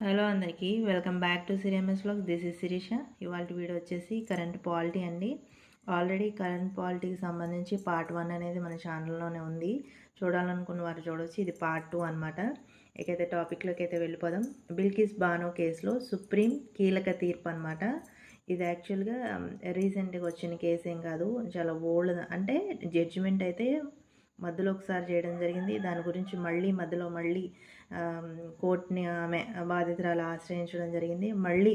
Hello అందరికీ welcome back to SiriMS vlogs. This is Shirisha. ఇవాళ video వచ్చేసి కరెంట్ పాలిటీ అండి. ఆల్రెడీ కరెంట్ పాలిటీకి సంబంధించి పార్ట్ 1 అనేది మన ఛానల్లోనే ఉంది. చూడాలనుకున్న వారు చూడవచ్చు. ఇది పార్ట్ 2 అనమాట. ఇకైతే టాపిక్లోకి అయితే వెళ్ళిపోదాం. బిల్కిస్ బానో కేసులో సుప్రీం కీలక తీర్పు అనమాట. ఇది యాక్చువల్గా రీసెంట్గా వచ్చిన కేసు ఏం కాదు, చాలా ఓల్డ్. అంటే జడ్జిమెంట్ అయితే మధ్యలో ఒకసారి చేయడం జరిగింది. దాని గురించి మధ్యలో కోర్టుని ఆమె బాధితురాలు ఆశ్రయించడం జరిగింది. మళ్ళీ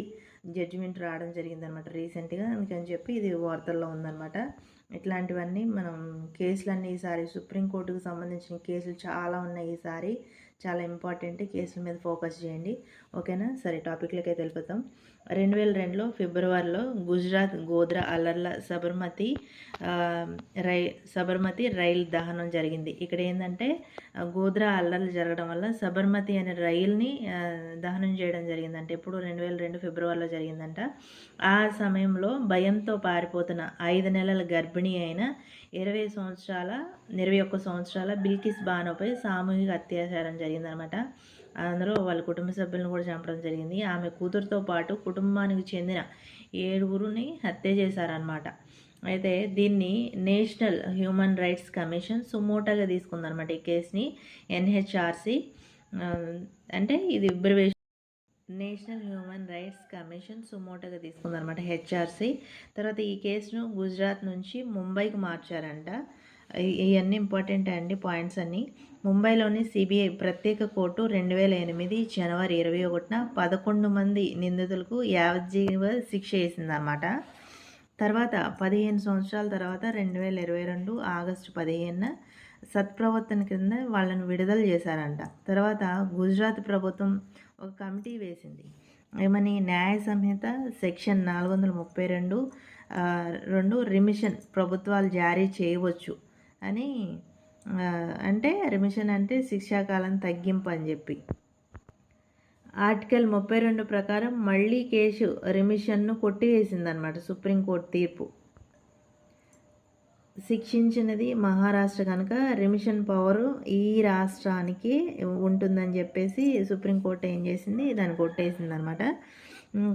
జడ్జిమెంట్ రావడం జరిగింది అనమాట రీసెంట్గా. అందుకని చెప్పి ఇది వార్తల్లో ఉందన్నమాట. ఇట్లాంటివన్నీ మనం కేసులన్నీ ఈసారి సుప్రీంకోర్టుకు సంబంధించిన కేసులు చాలా ఉన్నాయి. ఈసారి చాలా ఇంపార్టెంట్. కేసుల మీద ఫోకస్ చేయండి, ఓకేనా? సరే, టాపిక్లోకి అయితే వెళ్ళిపోతాం. 2002లో ఫిబ్రవరిలో గుజరాత్ గోద్రా అల్లర్ల సబర్మతి రైలు దహనం జరిగింది. ఇక్కడ ఏంటంటే గోద్రా అల్లర్లు జరగడం వల్ల సబర్మతి అనే రైలుని దహనం చేయడం జరిగిందంట. ఎప్పుడు 2002 ఫిబ్రవరిలో జరిగిందంట. ఆ సమయంలో భయంతో పారిపోతున్న 5 నెలల గర్భిణి అయిన 21 సంవత్సరాల బిల్కిస్ బానోపై సామూహిక అత్యాచారం జరిగిందనమాట. అందులో వాళ్ళ కుటుంబ సభ్యులను కూడా చంపడం జరిగింది. ఆమె కూతురుతో పాటు కుటుంబానికి చెందిన 7గురిని హత్య చేశారనమాట. అయితే దీన్ని నేషనల్ హ్యూమన్ రైట్స్ కమిషన్ సుమోటోగా తీసుకుందనమాట ఈ కేసుని. ఎన్హెచ్ఆర్సి అంటే ఇది abbreviation. National human rights commission సుమోటోగా తీసుకుందనమాట, హెచ్ఆర్సి. తర్వాత ఈ కేసును గుజరాత్ నుంచి ముంబైకి మార్చారంట. ఇవన్నీ ఇంపార్టెంట్ అండి పాయింట్స్ అన్నీ. ముంబైలోని సిబిఐ ప్రత్యేక కోర్టు 2008 జనవరి 21న 11 మంది నిందితులకు యావజ్జీవ శిక్ష వేసిందన్నమాట. తర్వాత 15 సంవత్సరాల తర్వాత 2022 ఆగస్టు 15న సత్ప్రవర్తన కింద వాళ్ళని విడుదల చేశారంట. తర్వాత గుజరాత్ ప్రభుత్వం ఒక కమిటీ వేసింది. ఏమని? న్యాయ సంహిత సెక్షన్ 432 రిమిషన్ ప్రభుత్వాలు జారీ చేయవచ్చు అని. అంటే రిమిషన్ అంటే శిక్షాకాలం తగ్గింపు అని చెప్పి. ఆర్టికల్ 32 ప్రకారం మళ్ళీ కేసు రిమిషన్ను కొట్టివేసిందనమాట సుప్రీంకోర్టు తీర్పు. శిక్షించినది మహారాష్ట్ర కనుక రిమిషన్ పవరు ఈ రాష్ట్రానికి ఉంటుందని చెప్పేసి సుప్రీంకోర్టు ఏం చేసింది, దాన్ని కొట్టేసింది అనమాట.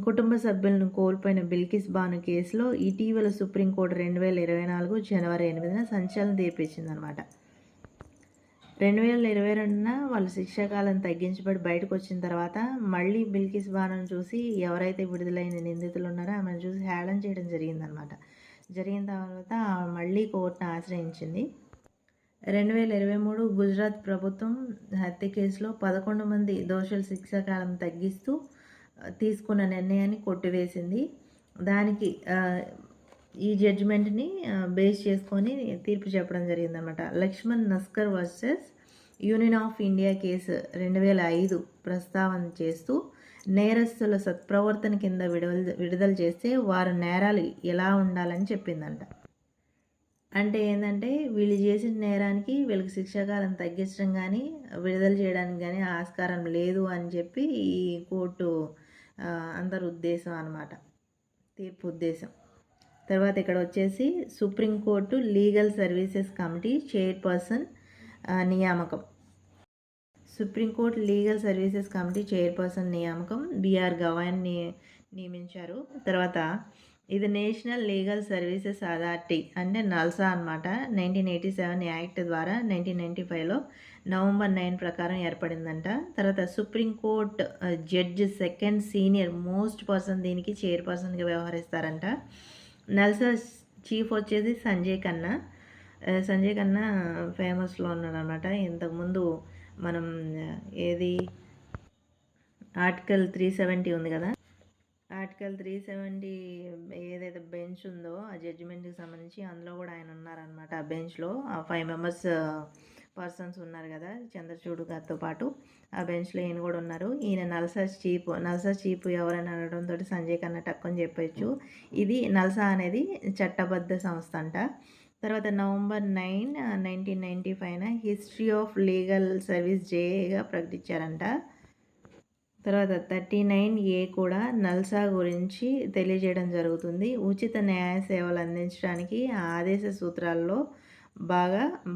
కుటుంబ సభ్యులను కోల్పోయిన బిల్కిస్ బాను కేసులో ఇటీవల సుప్రీంకోర్టు 2024 జనవరి 8న సంచలనం తీర్పిచ్చింది అనమాట. 2022న వాళ్ళు శిక్షాకాలం తగ్గించబడి బయటకు వచ్చిన తర్వాత మళ్ళీ బిల్కిస్ బానును చూసి, ఎవరైతే విడుదలైన నిందితులు ఉన్నారో ఆమెను చూసి హేళన చేయడం జరిగిందనమాట. జరిగిన తర్వాత మళ్ళీ కోర్టును ఆశ్రయించింది. 2023 గుజరాత్ ప్రభుత్వం హత్య కేసులో 11 మంది దోషుల శిక్షాకాలం తగ్గిస్తూ తీసుకున్న నిర్ణయాన్ని కొట్టివేసింది. దానికి ఈ జడ్జిమెంట్ని బేస్ చేసుకొని తీర్పు చెప్పడం జరిగిందనమాట. Laxman Naskar versus union of India case 2005 ప్రస్తావన చేస్తూ, నేరస్తుల సత్ప్రవర్తన కింద విడుదల చేస్తే వారు నేరాలు ఎలా ఉండాలని చెప్పిందంట. అంటే ఏంటంటే వీళ్ళు చేసిన నేరానికి వీళ్ళకి శిక్షాకాలం తగ్గించడం కానీ విడుదల చేయడానికి కానీ ఆస్కారం లేదు అని చెప్పి ఈ కోర్టు అందరి ఉద్దేశం అన్నమాట, తీర్పు ఉద్దేశం. తర్వాత ఇక్కడ వచ్చేసి supreme court legal services committee chairperson నియామకం. Supreme court legal services committee chairperson నియామకం బిఆర్ గవాయిని నియమించారు. తర్వాత ఇది నేషనల్ లీగల్ సర్వీసెస్ అథారిటీ అంటే నల్సా అనమాట. 1987 యాక్ట్ ద్వారా 1995లో నవంబర్ 9 ప్రకారం ఏర్పడిందంట. తర్వాత supreme court judge second senior most person దీనికి చైర్పర్సన్గా వ్యవహరిస్తారంట. నల్సా చీఫ్ వచ్చేసి సంజయ్ ఖన్నా ఫేమస్లో ఉన్నాడనమాట. ఇంతకుముందు మనం ఏది ఆర్టికల్ 370 ఉంది కదా, ఆర్టికల్ 370 ఏదైతే బెంచ్ ఉందో ఆ జడ్జిమెంట్కి సంబంధించి అందులో కూడా ఆయన ఉన్నారనమాట. ఆ బెంచ్లో 5 మెంబర్స్ పర్సన్స్ ఉన్నారు కదా చంద్రచూడ్ గారితో పాటు. ఆ బెంచ్లో ఈయన కూడా ఉన్నారు. ఈయన నల్సా చీఫ్ ఎవరైనా అనడంతో సంజయ్ ఖన్నా టక్కుని చెప్పచ్చు. ఇది నల్సా అనేది చట్టబద్ధ సంస్థ అంట. తర్వాత నవంబర్ 9, 1995న హిస్టరీ ఆఫ్ లీగల్ సర్వీస్ జేఏగా ప్రకటించారంట. తర్వాత 39A కూడా నల్సా గురించి తెలియజేయడం జరుగుతుంది. ఉచిత న్యాయ సేవలు అందించడానికి ఆదేశ సూత్రాల్లో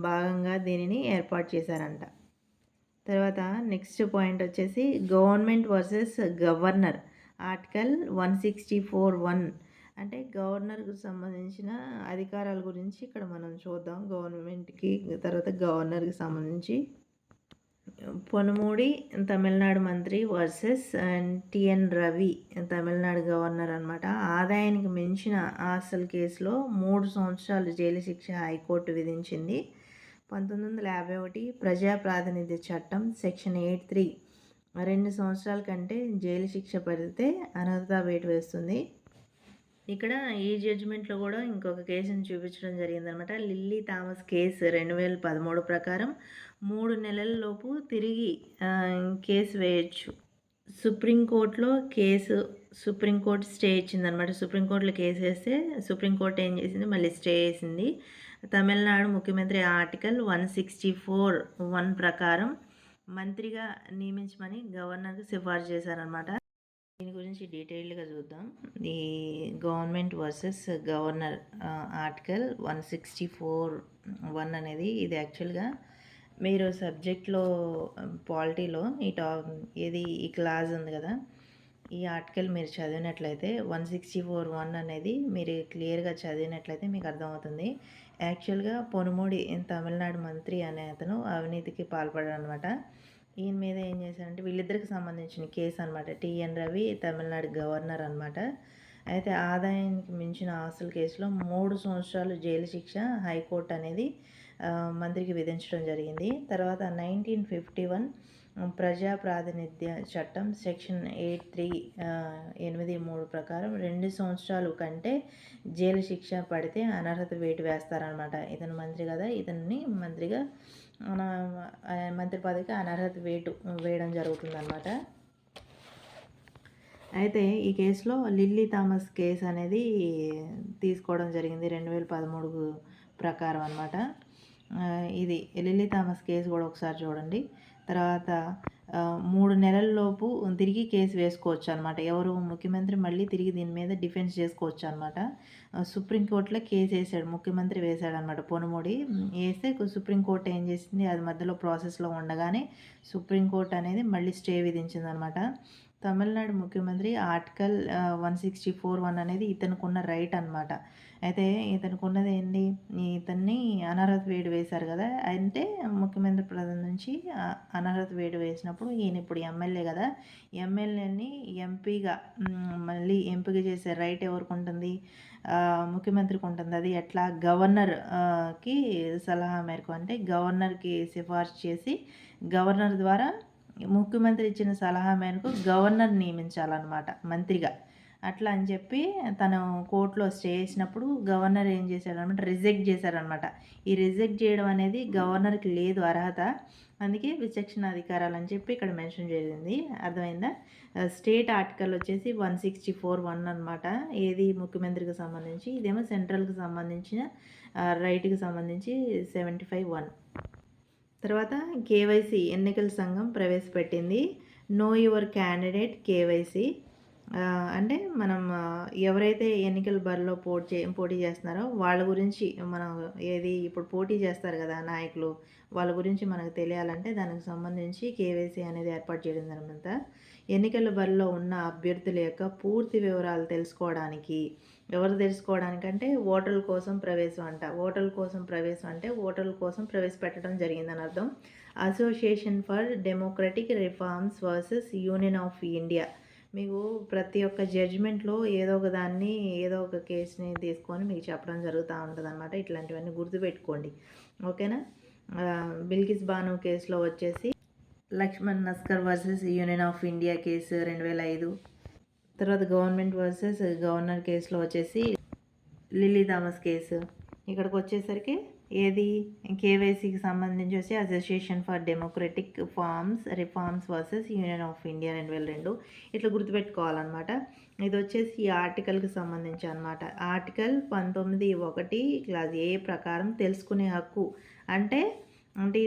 భాగంగా దీనిని ఏర్పాటు చేశారంట. తర్వాత నెక్స్ట్ పాయింట్ వచ్చేసి గవర్నమెంట్ వర్సెస్ గవర్నర్ ఆర్టికల్ 164(1). అంటే గవర్నర్కి సంబంధించిన అధికారాల గురించి ఇక్కడ మనం చూద్దాం. గవర్నమెంట్కి తర్వాత గవర్నర్కి సంబంధించి పొనుమూడి తమిళనాడు మంత్రి versus TN Ravi Tamil Nadu governor అనమాట. ఆదాయానికి మించిన ఆస్తుల కేసులో 3 సంవత్సరాలు జైలు శిక్ష హైకోర్టు విధించింది. 1951 ప్రజా ప్రాతినిధ్య చట్టం సెక్షన్ 8(3) 2 సంవత్సరాల కంటే జైలు శిక్ష పడితే అనర్హత వేటు వేస్తుంది. ఇక్కడ ఈ జడ్జిమెంట్లో కూడా ఇంకొక కేసుని చూపించడం జరిగిందనమాట. లిల్లీ థామస్ కేసు 2013 ప్రకారం 3 నెలల లోపు తిరిగి కేసు వేయచ్చు. సుప్రీంకోర్టు స్టే ఇచ్చిందనమాట. సుప్రీంకోర్టులో కేసు వేస్తే సుప్రీంకోర్టు ఏం చేసింది, మళ్ళీ స్టే చేసింది. తమిళనాడు ముఖ్యమంత్రి ఆర్టికల్ 164(1) ప్రకారం మంత్రిగా నియమించమని గవర్నర్కి సిఫార్సు చేశారనమాట. దీని గురించి డీటెయిల్డ్గా చూద్దాం. ఈ గవర్నమెంట్ వర్సెస్ గవర్నర్ ఆర్టికల్ 164(1) అనేది ఇది యాక్చువల్గా మీరు సబ్జెక్ట్లో పాలిటీలో ఈ క్లాజ్ ఉంది కదా, ఈ ఆర్టికల్ మీరు చదివినట్లయితే 164(1) అనేది మీరు క్లియర్గా చదివినట్లయితే మీకు అర్థమవుతుంది. యాక్చువల్గా పొనుమూడి తమిళనాడు మంత్రి అనే అతను అవినీతికి పాల్పడాడు అనమాట. ఈయన మీద ఏం చేశారంటే వీళ్ళిద్దరికి సంబంధించిన కేసు అనమాట. టిఎన్ రవి తమిళనాడు గవర్నర్ అనమాట. అయితే ఆదాయానికి మించిన ఆస్తుల కేసులో 3 సంవత్సరాలు జైలు శిక్ష హైకోర్టు అనేది మంత్రికి విధించడం జరిగింది. తర్వాత 1951 ప్రజా ప్రాతినిధ్య చట్టం సెక్షన్ 8(3) 8(3) ప్రకారం 2 సంవత్సరాలు కంటే జైలు శిక్ష పడితే అనర్హత వేటు వేస్తారనమాట. ఇతను మంత్రి కదా, ఇతన్ని మంత్రిగా మంత్రి పదవికి అనర్హత వేటు వేయడం జరుగుతుందన్నమాట. అయితే ఈ కేసులో లిల్లీ థామస్ కేసు అనేది తీసుకోవడం జరిగింది 2013 ప్రకారం అనమాట. ఇది లిల్లీ థామస్ కేసు కూడా ఒకసారి చూడండి. తర్వాత 3 నెలల లోపు తిరిగి కేసు వేసుకోవచ్చు అనమాట. ఎవరు ముఖ్యమంత్రి మళ్ళీ తిరిగి దీని మీద డిఫెన్స్ చేసుకోవచ్చు అనమాట. సుప్రీంకోర్టులో కేసు వేసాడు, ముఖ్యమంత్రి వేశాడు అనమాట. పొనుమూడి వేస్తే సుప్రీంకోర్టు ఏం చేసింది, అది మధ్యలో ప్రాసెస్లో ఉండగానే సుప్రీంకోర్టు అనేది మళ్ళీ స్టే విధించింది అనమాట. తమిళనాడు ముఖ్యమంత్రి ఆర్టికల్ 164(1) అనేది ఇతనికి ఉన్న రైట్ అనమాట. అయితే ఇతనికి ఉన్నది ఏంటి, ఇతన్ని అనర్హత వేటు వేశారు కదా, అంటే ముఖ్యమంత్రి పదవి నుంచి అనర్హత వేటు వేసినప్పుడు ఈయన ఇప్పుడు ఎమ్మెల్యే కదా, ఎమ్మెల్యేని ఎంపీగా మళ్ళీ ఎంపిక చేసే రైట్ ఎవరికి ఉంటుంది, ముఖ్యమంత్రికి ఉంటుంది. అది ఎట్లా, గవర్నర్కి సలహా మేరకు, అంటే గవర్నర్కి సిఫార్సు చేసి గవర్నర్ ద్వారా ముఖ్యమంత్రి ఇచ్చిన సలహా మేరకు గవర్నర్ నియమించాలన్నమాట మంత్రిగా. అట్లా అని చెప్పి తను కోర్టులో స్టే చేసినప్పుడు గవర్నర్ ఏం చేశాడనమాట, రిజెక్ట్ చేశారనమాట. ఈ రిజెక్ట్ చేయడం అనేది గవర్నర్కి లేదు అర్హత, అందుకే విచక్షణ అధికారాలు అని చెప్పి ఇక్కడ మెన్షన్ చేసింది. అర్థమైందా? స్టేట్ ఆర్టికల్ వచ్చేసి 164(1) అనమాట. ఏది ముఖ్యమంత్రికి సంబంధించి, ఇదేమో సెంట్రల్కి సంబంధించిన రైట్కి సంబంధించి 75(1). తర్వాత కేవైసీ ఎన్నికల సంఘం ప్రవేశపెట్టింది నో యువర్ క్యాండిడేట్ కేవైసీ. అంటే మనం ఎవరైతే ఎన్నికల బరిలో పోటీ చేస్తున్నారో వాళ్ళ గురించి మనం ఇప్పుడు పోటీ చేస్తారు కదా నాయకులు, వాళ్ళ గురించి మనకు తెలియాలంటే దానికి సంబంధించి కేవైసీ అనేది ఏర్పాటు చేయడం జరిగిందంట. ఎన్నికల బరిలో ఉన్న అభ్యర్థుల యొక్క పూర్తి వివరాలు తెలుసుకోవడానికి, ఎవరు తెలుసుకోవడానికంటే ఓటర్ల కోసం ప్రవేశం అంట. ఓటర్ల కోసం ప్రవేశపెట్టడం జరిగిందని అర్థం. Association for democratic reforms versus union of India. మీకు ప్రతి ఒక్క జడ్జిమెంట్లో ఏదో ఒక కేసుని తీసుకొని మీకు చెప్పడం జరుగుతూ ఉంటుంది అనమాట. ఇట్లాంటివన్నీ గుర్తుపెట్టుకోండి, ఓకేనా. బిల్కిస్ బాను కేసులో వచ్చేసి Laxman Naskar versus union of India case 2005. తర్వాత గవర్నమెంట్ వర్సెస్ గవర్నర్ కేసులో వచ్చేసి లిల్లీ థామస్ కేసు. ఇక్కడికి వచ్చేసరికి ఏది కేవైసీకి సంబంధించి వచ్చి association for democratic reforms versus union of India 2002. ఇట్లా గుర్తుపెట్టుకోవాలన్నమాట. ఇది వచ్చేసి ఈ ఆర్టికల్కి సంబంధించి అనమాట. ఆర్టికల్ 19(1) క్లాజ్ ఏ ప్రకారం తెలుసుకునే హక్కు, అంటే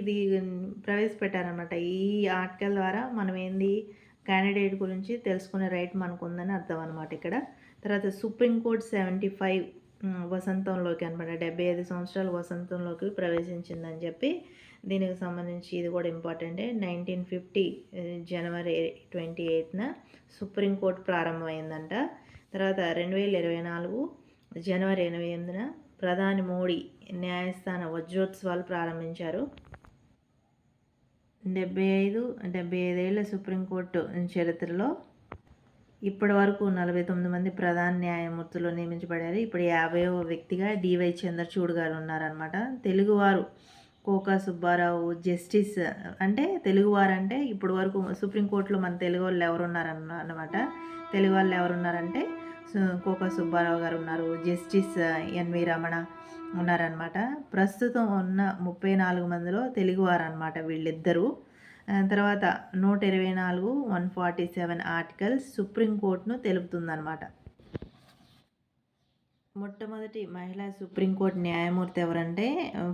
ఇది ప్రవేశపెట్టారనమాట. ఈ ఆర్టికల్ ద్వారా మనం క్యాండిడేట్ గురించి తెలుసుకునే రైట్ మనకు ఉందని అర్థం అనమాట ఇక్కడ. తర్వాత సుప్రీంకోర్టు 75 వసంతంలోకి అనమాట, 75 సంవత్సరాల వసంతంలోకి ప్రవేశించిందని చెప్పి దీనికి సంబంధించి ఇది కూడా ఇంపార్టెంటే. 1950 జనవరి 28న సుప్రీంకోర్టు ప్రారంభమైందంట. తర్వాత 2024 జనవరి 28న ప్రధాని మోడీ న్యాయస్థాన వజ్రోత్సవాలు ప్రారంభించారు. 75 ఏళ్ల సుప్రీంకోర్టు చరిత్రలో ఇప్పటి వరకు 49 మంది ప్రధాన న్యాయమూర్తులు నియమించబడారు. ఇప్పుడు 50వ వ్యక్తిగా డివై చంద్రచూడ్ గారు ఉన్నారనమాట. తెలుగువారు కోకా సుబ్బారావు జస్టిస్ అంటే తెలుగువారు అంటే ఇప్పటి వరకు సుప్రీంకోర్టులో మన తెలుగు వాళ్ళు ఎవరున్నారన్నమాట. తెలుగు వాళ్ళు ఎవరున్నారంటే కోకా సుబ్బారావు గారు ఉన్నారు, జస్టిస్ ఎన్వి రమణ ఉన్నారనమాట. ప్రస్తుతం ఉన్న 34 మందిలో తెలుగువారు అనమాట వీళ్ళిద్దరూ. తర్వాత 124, 147 ఆర్టికల్స్ సుప్రీంకోర్టును తెలుపుతుందన్నమాట. మొట్టమొదటి మహిళా సుప్రీంకోర్టు న్యాయమూర్తి ఎవరంటే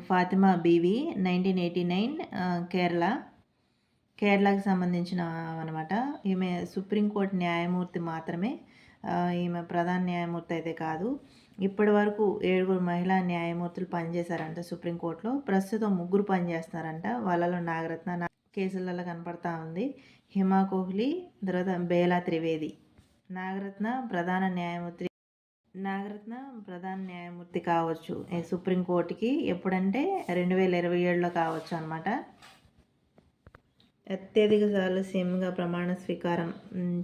ఫాతిమా బీవి, 1989 కేరళకు సంబంధించిన అనమాట. ఈమె సుప్రీంకోర్టు న్యాయమూర్తి మాత్రమే, ఈమె ప్రధాన న్యాయమూర్తి అయితే కాదు. ఇప్పటి వరకు 7 మహిళా న్యాయమూర్తులు పనిచేశారంట సుప్రీంకోర్టులో. ప్రస్తుతం 3 పనిచేస్తున్నారంట. వాళ్ళలో నాగరత్న కేసులలో కనపడతా ఉంది. హిమా కోహ్లీ, తర్వాత బేలా త్రివేది. నాగరత్న ప్రధాన న్యాయమూర్తి కావచ్చు సుప్రీంకోర్టుకి ఎప్పుడంటే 2027లో కావచ్చు అనమాట. అత్యధిక సార్లు సీఎంగా ప్రమాణ స్వీకారం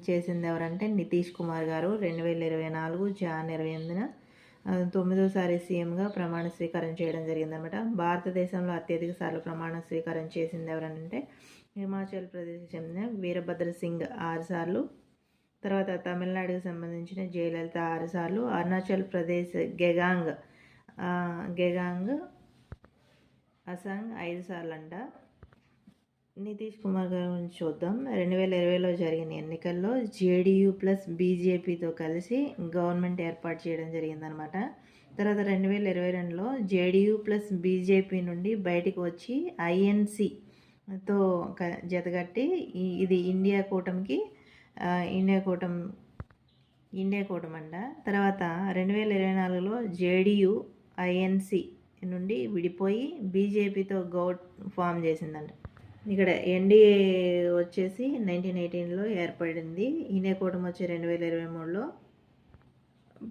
చేసింది ఎవరంటే నితీష్ కుమార్ గారు. 2024 జాన్ 28న 9వసారి సీఎంగా ప్రమాణ స్వీకారం చేయడం జరిగిందనమాట. భారతదేశంలో అత్యధిక సార్లు ప్రమాణ స్వీకారం చేసింది ఎవరంటే హిమాచల్ ప్రదేశ్ చెందిన వీరభద్ర సింగ్ 6 సార్లు. తర్వాత తమిళనాడుకి సంబంధించిన జయలలిత 6 సార్లు. అరుణాచల్ ప్రదేశ్ గెగాంగ్ అసాంగ్ 5 సార్లు అంట. నితీష్ కుమార్ గారి గురించి చూద్దాం. 2020లో జరిగిన ఎన్నికల్లో జేడీయూ ప్లస్ బీజేపీతో కలిసి గవర్నమెంట్ ఏర్పాటు చేయడం జరిగిందనమాట. తర్వాత 2022లో జేడీయూ ప్లస్ బీజేపీ నుండి బయటికి వచ్చి ఐఎన్సీతో జతగట్టి ఇది ఇండియా కూటమి అంట. తర్వాత 2024లో జేడీయూ ఐఎన్సీ నుండి విడిపోయి బీజేపీతో గౌట్ ఫామ్ చేసిందంట. ఇక్కడ ఎన్డీఏ వచ్చేసి 1918లో ఏర్పడింది. ఇండియా కూటమి వచ్చి 2023లో.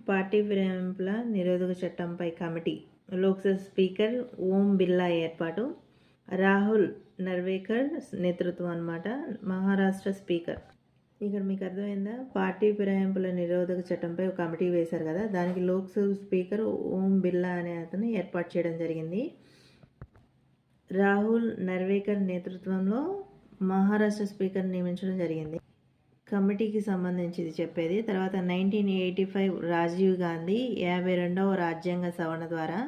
పార్టీ ఫిరాయింపుల నిరోధక చట్టంపై కమిటీ, లోక్సభ స్పీకర్ ఓం బిర్లా ఏర్పాటు, రాహుల్ నర్వేకర్ నేతృత్వం అన్నమాట, మహారాష్ట్ర స్పీకర్. ఇక్కడ మీకు అర్థమైందా? పార్టీ ఫిరాయింపుల నిరోధక చట్టంపై ఒక కమిటీ వేశారు కదా, దానికి లోక్సభ స్పీకర్ ఓం బిర్లా అనే అతను ఏర్పాటు చేయడం జరిగింది. రాహుల్ నర్వేకర్ నేతృత్వంలో మహారాష్ట్ర స్పీకర్ నియమించడం జరిగింది. కమిటీకి సంబంధించి ఇది చెప్పేది. తర్వాత 1985 రాజీవ్ గాంధీ 52వ రాజ్యాంగ సవరణ ద్వారా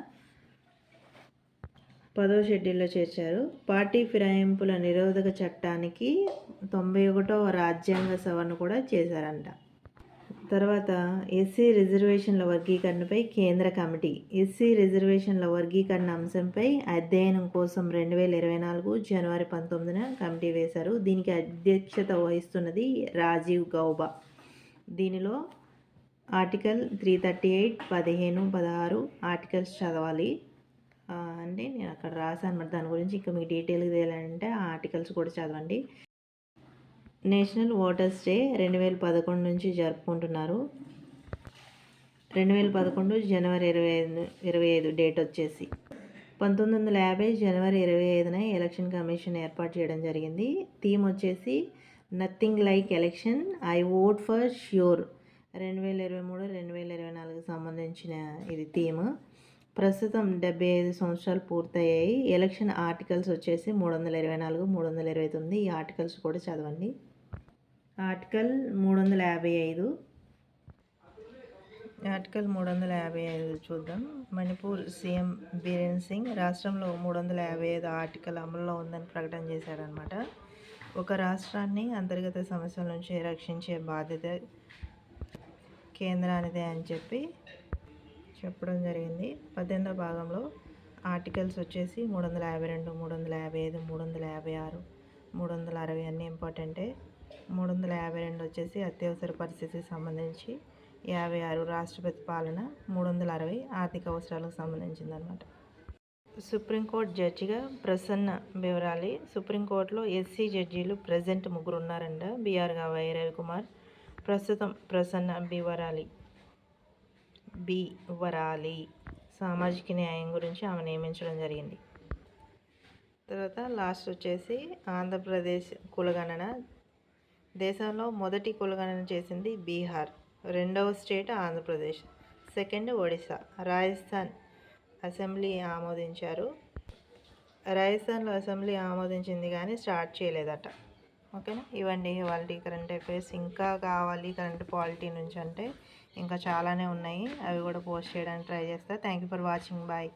10వ షెడ్యూల్లో చేర్చారు. పార్టీ ఫిరాయింపుల నిరోధక చట్టానికి 91వ రాజ్యాంగ సవరణ కూడా చేశారంట. తర్వాత ఎస్సీ రిజర్వేషన్ల వర్గీకరణపై కేంద్ర కమిటీ ఎస్సీ రిజర్వేషన్ల వర్గీకరణ అంశంపై అధ్యయనం కోసం 2024 జనవరి 19న కమిటీ వేశారు. దీనికి అధ్యక్షత వహిస్తున్నది రాజీవ్ గౌబా. దీనిలో ఆర్టికల్ 338, 15, 16 ఆర్టికల్స్ చదవాలి. అంటే నేను అక్కడ రాశాను మరి దాని గురించి ఇంకా మీకు డీటెయిల్గా తెలియాలంటే ఆ ఆర్టికల్స్ కూడా చదవండి. నేషనల్ ఓటర్స్ డే 2011 నుంచి జరుపుకుంటున్నారు. 2011 జనవరి 25 డేట్ వచ్చేసి 1950 జనవరి 25న ఎలక్షన్ కమిషన్ ఏర్పాటు చేయడం జరిగింది. థీమ్ వచ్చేసి nothing like election, I vote for sure. 2023-2024 సంబంధించిన ఇది థీమ్. ప్రస్తుతం 75 సంవత్సరాలు పూర్తయ్యాయి. ఎలక్షన్ ఆర్టికల్స్ వచ్చేసి 324, 329. ఈ ఆర్టికల్స్ కూడా చదవండి. ఆర్టికల్ 355 చూద్దాం. మణిపూర్ సీఎం బీరేన్ సింగ్ రాష్ట్రంలో 355 ఆర్టికల్ అమల్లో ఉందని ప్రకటన చేశారనమాట. ఒక రాష్ట్రాన్ని అంతర్గత సమస్యల నుంచి రక్షించే బాధ్యత కేంద్రానిదే అని చెప్పడం జరిగింది. 18వ భాగంలో ఆర్టికల్స్ వచ్చేసి 352, 355, 356, 360 అన్నీ ఇంపార్టెంటే. 352 వచ్చేసి అత్యవసర పరిస్థితికి సంబంధించి, 56 రాష్ట్రపతి పాలన, 360 ఆర్థిక అవసరాలకు సంబంధించింది అనమాట. సుప్రీంకోర్టు జడ్జిగా ప్రసన్న బెవరాలి. సుప్రీంకోర్టులో ఎస్సీ జడ్జీలు ప్రజెంట్ 3 ఉన్నారంట. బీఆర్గా వై రవికుమార్, ప్రస్తుతం ప్రసన్న బి వరాలి సామాజిక న్యాయం గురించి ఆమె నియమించడం జరిగింది. తర్వాత లాస్ట్ వచ్చేసి ఆంధ్రప్రదేశ్ కులగణన. దేశంలో మొదటి కులగణన చేసింది బీహార్, రెండవ state Andhra Pradesh, second Odisha. Rajasthan assembly ఆమోదించారు. రాజస్థాన్లో అసెంబ్లీ ఆమోదించింది కానీ స్టార్ట్ చేయలేదట. ఓకేనా, ఇవ్వండి ఇవాళ కరెంట్ అఫైర్స్. ఇంకా కావాలి కరెంట్ పాలిటీ నుంచి అంటే ఇంకా చాలానే ఉన్నాయి, అవి కూడా పోస్ట్ చేయడానికి ట్రై చేస్తా. Thank you for watching. Bye.